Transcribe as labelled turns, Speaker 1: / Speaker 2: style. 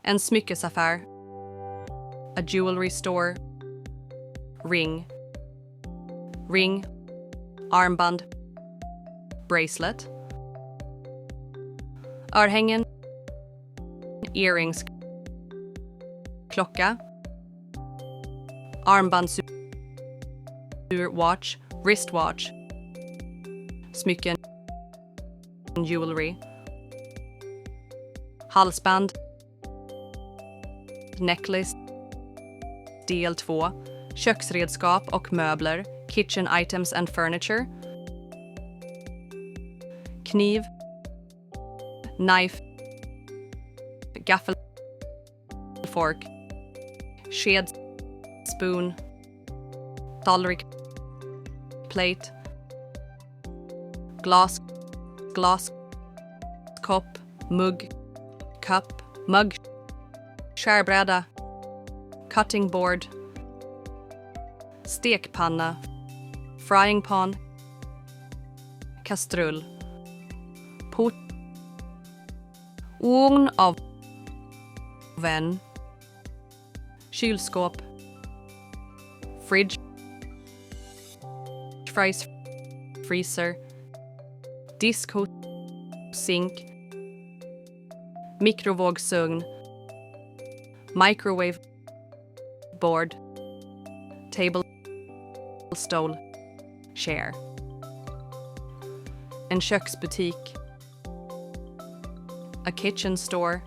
Speaker 1: En smyckesaffär. A jewelry store. Ring. Ring. Armband. Bracelet. Örhängen. Earrings. Klocka. Armbandsur. Watch. Wristwatch. Smycken. Jewelry. Halsband. Necklace. Del 2. Köksredskap och möbler. Kitchen items and furniture. Kniv. Knife. Gaffel. Fork. Sked. Spoon. Tallrik. Plate. Glass. Kopp. Mugg. Cup. Mugg. Skärbräda. Cutting board. Stekpanna. Frying pan. Kastrull. Pot. Ugn av oven. Kylskåp. Fridge. Freezer. Diskhot. Sink. Mikrovågsugn. Microwave board. Table stol. Chair. En köksbutik. A kitchen store.